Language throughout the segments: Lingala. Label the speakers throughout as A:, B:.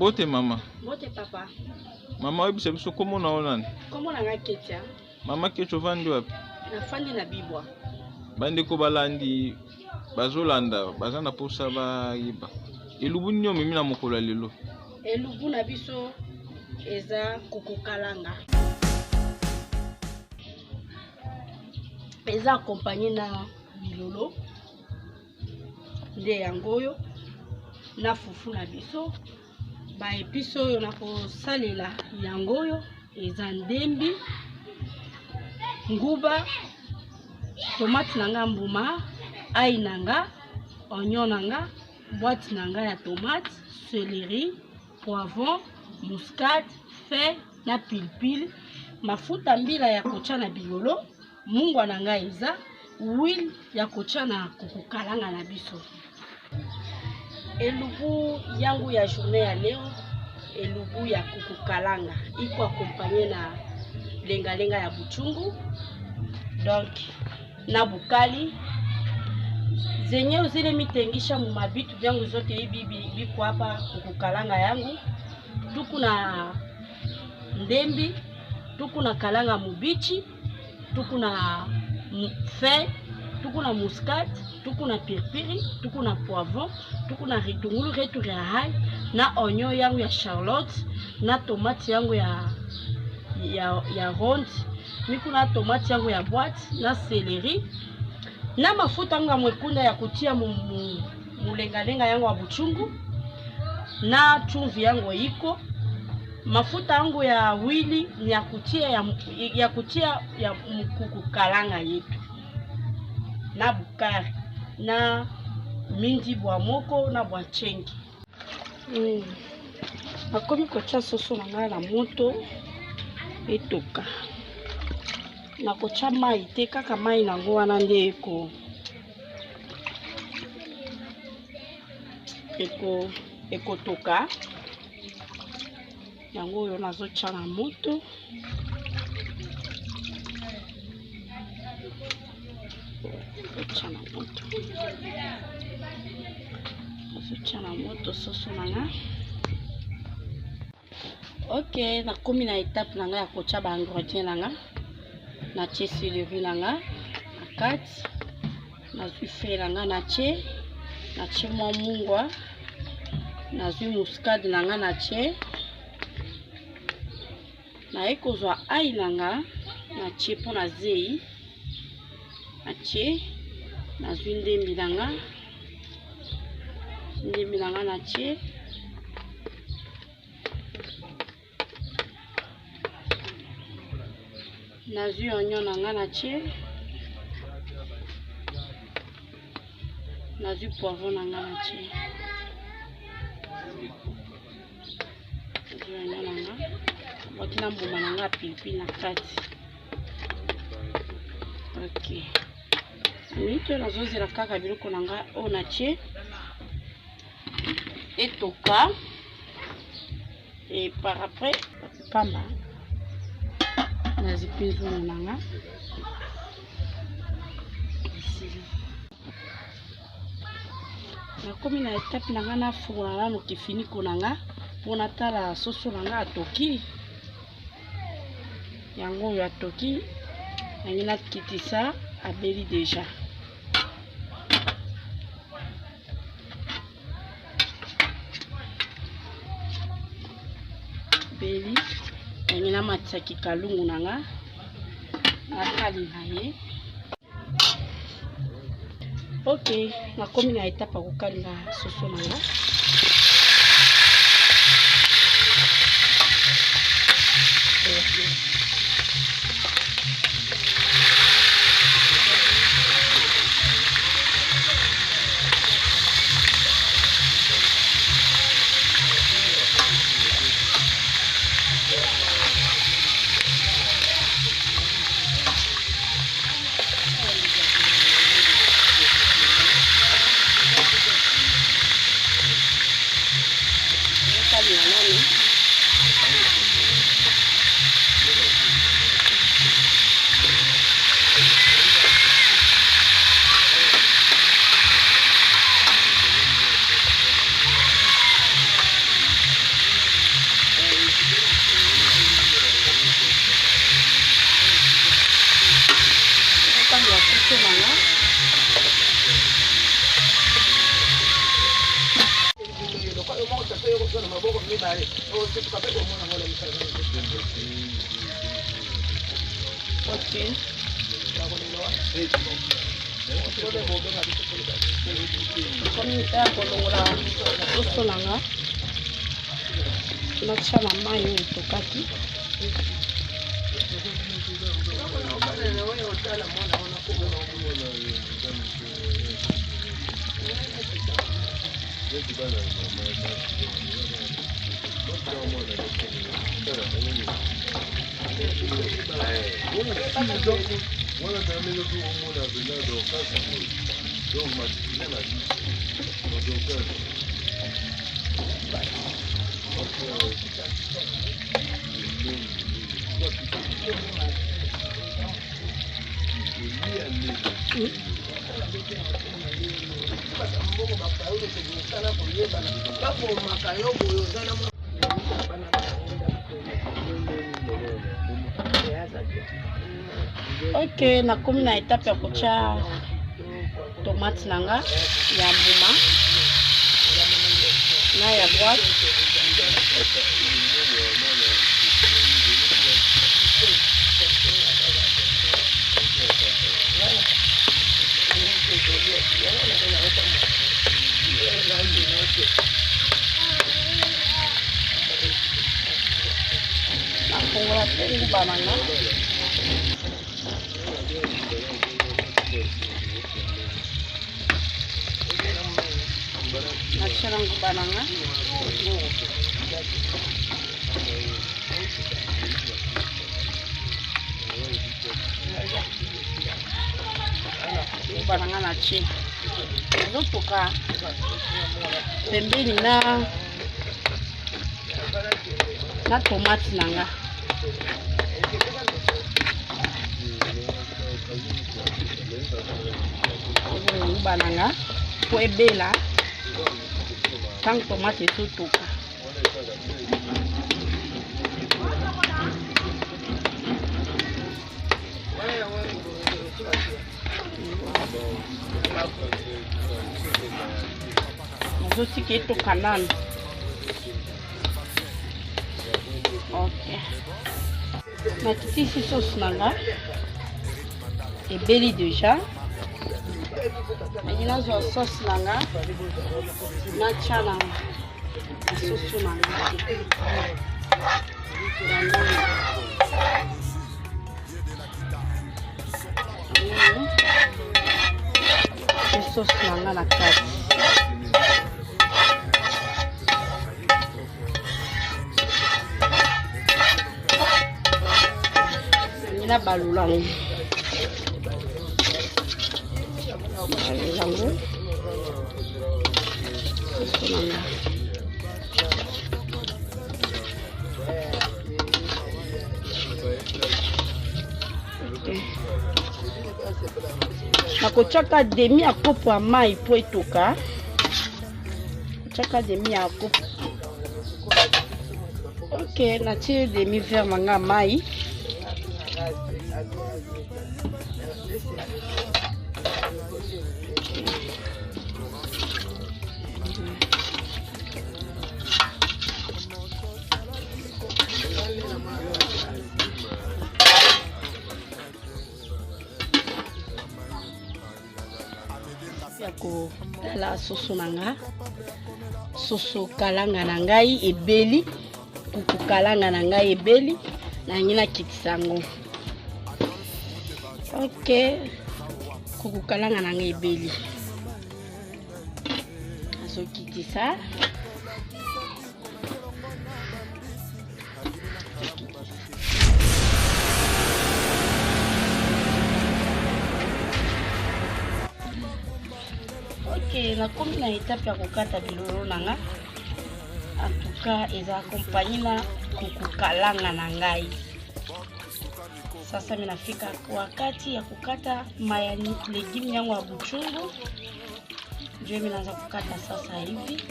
A: Mbote mama.
B: Mbote papa.
A: Mama webisa biso komo na onani?
B: Komo na nga Ketia.
A: Mama Ketia vandi wapi?
B: Nafandi na Bibwa.
A: Bande ko balandi bazolanda bazana posa ba yiba. Elubu nyo mimi na mokolo lelo.
B: Elubu na biso eza kukukalanga. Eza accompagné na bilolo. Nde yangoyo na fufu na biso. Ba episo oyo na kosalela yangoyo eza ndembi, nguba, tomate nanga mbuma, ai nanga, oignon nanga, boîte nanga ya tomate, céleri, poivron, muscade, feuille na pilipili, mafuta mbila ya kotia na bilolo, mungwa nanga eza, huile ya kotia na kukukalanga na biso. Elubu yangu ya journée ya leo, elubu ya kukukalanga, iko accompagné na lenga-lenga ya buchungu, donc na bukali. Zenye uzile mitengisha mu mabitu byangu zote hivi biko hapa kukukalanga yangu. Tuku na ndembi, tuku na kalanga mubichi, tuku na feuille, tuku na muscade, tuku na pilipili, tuku na poivron, tuku na ritungulu retu ya hai, na oignon yangu ya Charlotte, na tomate yangu ya ronde, miku na tomate yangu ya boîte, na céleri, na mafuta yangu ya mwekunda ya kutia mulenga-lenga yangu ya buchungu, na chumvi yangu iko, mafuta yangu ya wili ni ya kutia ya kukukalanga yetu, na bukari, na mindi bwa moko na bwa chengi. Nakomi kotia soso na ngai na moto etoka. Nakotia mai te, kaka mai nango wana nde ekotoka. Yango oyo nazotia na moto. Nazotia na moto soso na nga. Ok, nakomi na étape na nga ya kotia ba ingrédients na nga. Natie céleri na nga na kati, nazwi feuille na nga natie mwa mungwa, nazwi muscade na nga natie, naye kozwa ai na nga natie mpona zei, natie, nazwi ndembi na nga natie, nazwi oignon na nga natie, nazwi poivron na nga natie, nazwi oignon na nga, bwaki na mbuma na nga pilipili na kati. Ok, minute nazozela kaka biloko na nga oyo natie etoka, et par après pamba nazipi nzungu na nga esili. Nakomi na étape na nga nafungola nano kifiniko na nga mpo natala soso na nga atoki. Yango oyo atoki nangi nakitisa abeli deja. Beli nangi namatisa kikalungu na nga nakali na ye. Ok, nakomi na étape ya kokalinga soso na nga. soso nanga. Ok. Comme ça, kolongola soso nanga. Natia na mai oyo tokati. Ok, nakomi na etape ya kotia tomate nanga ya mbuma na ya boîte. Nakongola pe nguba nanga. Natia na nguba nanga. Nguba nanga natie. Ezotoka pembeni na tomate nanga. Nguba nanga po ebela tant tomate ezotoka. Nazotika etoka nano. Ok. Nakitisi sauce nanga ebeli déjà. Mais nazwa sauce nanga natia na soso nanga. Sauce nanga na kati. Nina balulango. Balulango. Sauce nanga. Okay. Nakochaka demi ya kopo ya mai po etoka. Chaka demi ya kopo. Ok, natie demi verre manga mai. Yako la soso nanga. Soso kalanga na ngai ebeli. Kuku kalanga na ngai ebeli. Na ngina kikisango. Ok. Kuku kalanga na ngai ebeli. Azo kitisa. Ok, nakomi na etape ya kokata bilolo nanga. En tout cas, eza accompagné na kuku kalanga na ngai. Sasa minafika wakati ya kukata mayani legume yangu ya buchungu. Ndio minaanza kukata sasa hivi.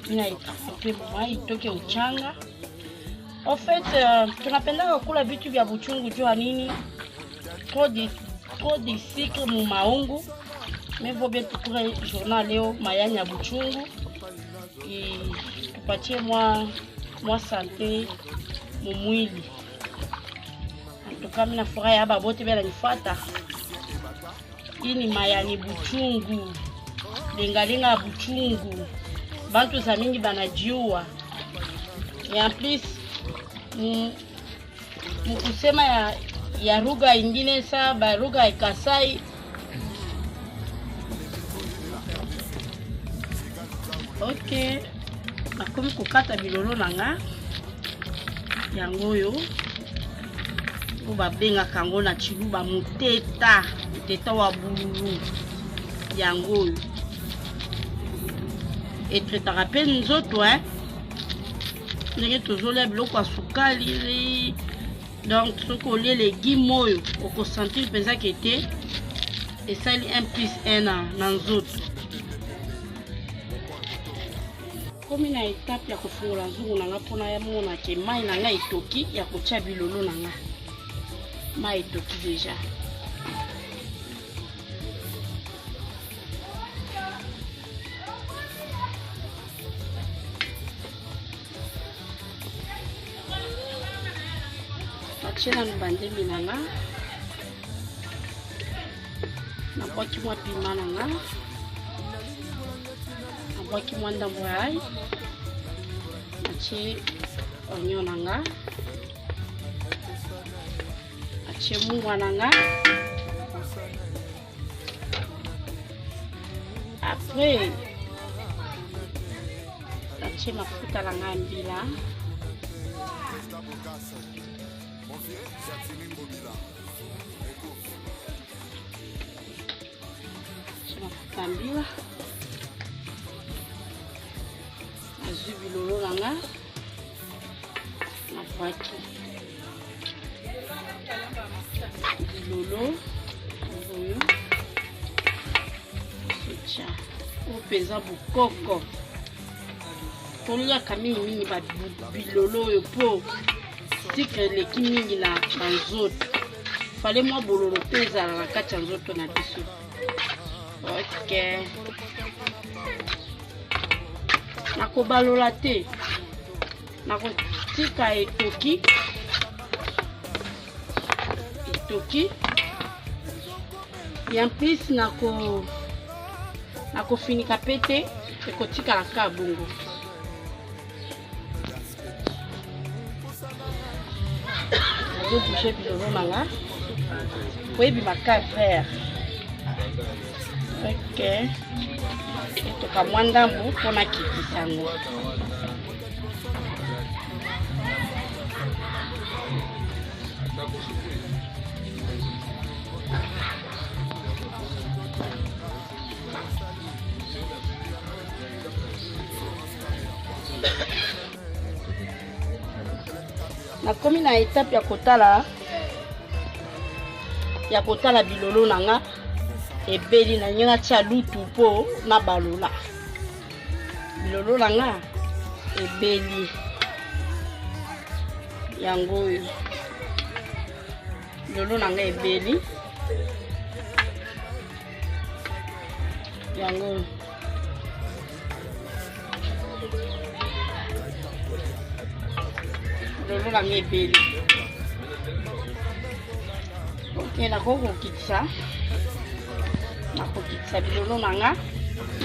B: Mina itafupe mai itoke uchanga. En fait, tunapenda kula vitu vya buchungu jua nini? trop de sucre mu maungu. Mais vaut bien tukura journal leo mayani ya buchungu. Tupatie mwa santé mu mwili. Antuka mina furahi haba bote bela nifuata. Hii ni mayani buchungu. Lenga-lenga ya buchungu. Bantu za mingi banajiua. En plus mukusema ya lugha ingine sa lugha ya Kasai. Ok, nakomi kokata bilolo nanga yango oyo babenga kango na chiluba muteta wa bululu yango oyo etretaka pe nzoto ndenge tozolia biloko ya sukali. Donc soki olie légume oyo okosentir mpenza kete esali 1+1 na nzoto. Komi na etape ya kofungola nzungu nanga mpona ya mona ke mai nanga etoki ya kotia bilolo nanga. Mai etoki deja. Achena mbandeli nanga. Nabwaki mwa pima nanga. Nabwaki mwa ndambo ya ai. Ache oignon nanga. Ache mungwa nanga. Après ache mafuta nanga mbila. Tambila azwi bilolo nanga na pwaki bilolo oyo socha opeza bukoko toliaka mingi bilolo oyo po sikre eleki mingi na nzoto fale mwa bololo mpe ezala na kati ya nzoto na biso. Ok. Nakobalola te. Nakotika etoki. En plus nakofinika pete ekotika la ka bongo. Nazo bouger bilolo nanga. Oyebi maka vert. Ok. Toka mwandambu pona kikisango. Nakomi na etape ya kotala bilolo nanga ebeli na nyanga tia lutu po na balola. Bilolo nanga ebeli yango oyo. Bilolo nanga ebeli yango oyo. Bilolo nanga ebeli. Ok, nakokokitisa bilolo nanga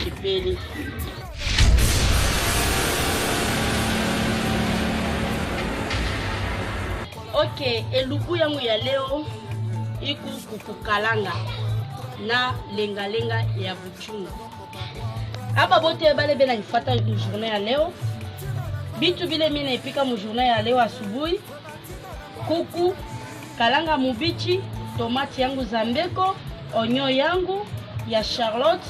B: ebeli. Ok, elubu yangu ya leo iku kukukalanga na lenga-lenga ya buchungu. Aba bote bale bena nifata mu journée ya leo. Bitu bile mina ipika mu journée ya leo asubuhi. Kuku, kalanga mubichi, tomati yangu zambeko, oignon yangu ya Charlotte,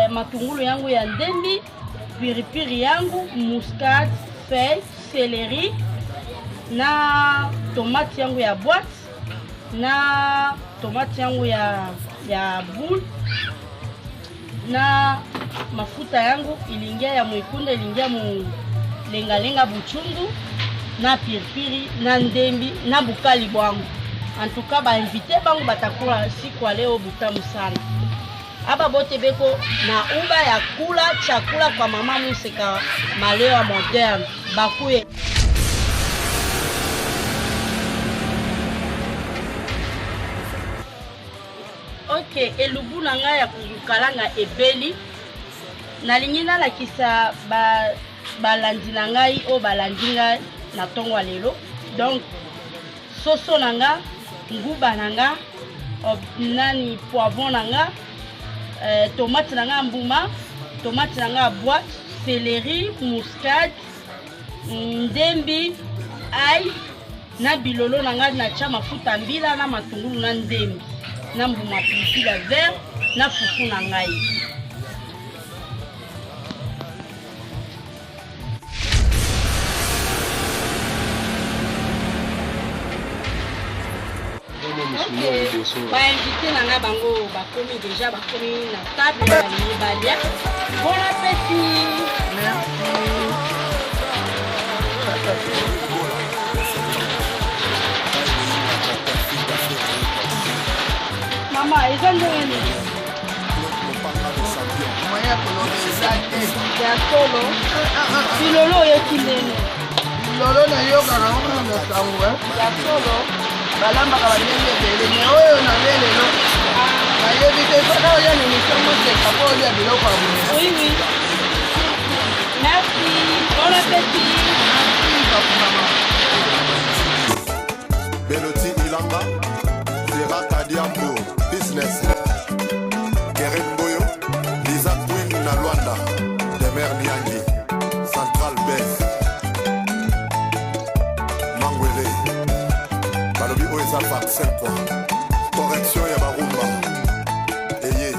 B: matungulu yangu ya ndembi, piripiri yangu, muscade, feuille, céleri, na tomate yangu ya boîte, na tomate yangu ya boule, na mafuta yangu ilingia ya mwekunde, ilingia mu lenga-lenga buchungu, na piripiri, na ndembi, na bukali bwangu. En tout cas, ba invité bango batakula siku ya leo butamu sana. Aba bote beko na uba ya kula chakula kwa mama Museka Malewa moderne. Bakuye. Ok, elubu na ngai ya kukalanga ebeli. Nalingi nalakisa balandi na ngai o balandi ngai na tongo ya lelo. Donc soso na nga, nguba na nga, nani poivron na nga, tomate na nga mbuma, tomate na nga boîte, céleri, muscade, ndembi, ail, na bilolo na nga na tia mafuta mbila na matungulu na ndembi, na mbuma pilipili vert, na fufu na ngai. Ba invité nanga bango bakomi déjà bakomi na table ya libalia. Bon appétit. Merci. Mama, ils ont donné. Moya kolonisa te. Ya solo. Bilolo yekinene. Bilolo na yoga na ona sango. Ya solo. Balamba kabanyenge bele me oyo na lelo na yebi te faka oya ni misomo te kapo oya biloko amu. Oui oui. Merci. Bon appétit.
C: Beloti Ilamba, Zera Kadiambo, Business. Keren Boyo, Lisa Queen na Luanda, Demer Niangi, Central Base. Mangwele. Balobi Oesa Faxen quoi. Correction ya Barumba. Eye.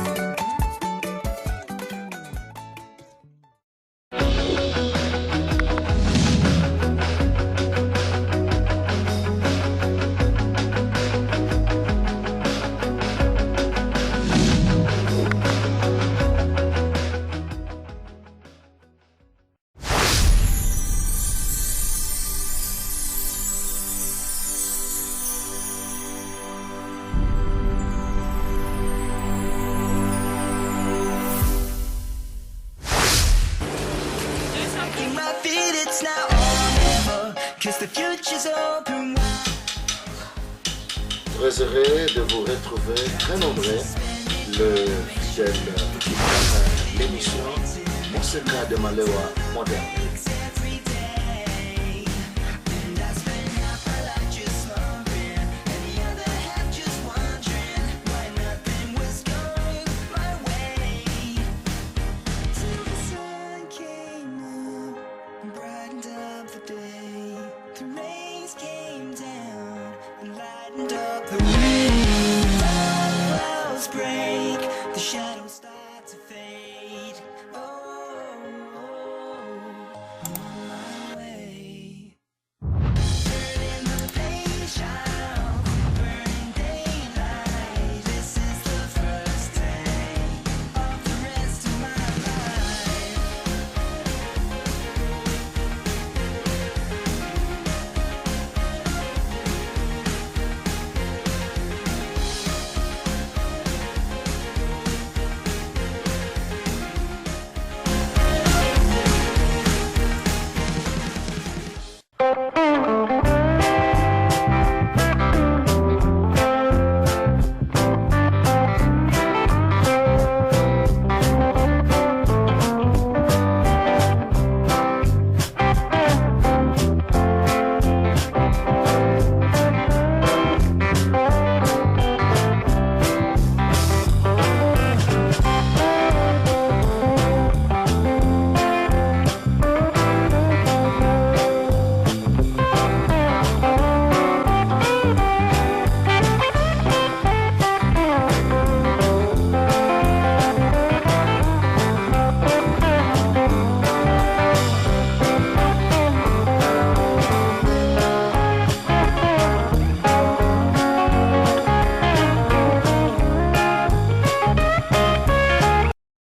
D: Très heureux de vous retrouver très nombreux le ciel qui prend l'émission Museka de Malewa moderne.
E: The wind, the clouds break, the shadows start.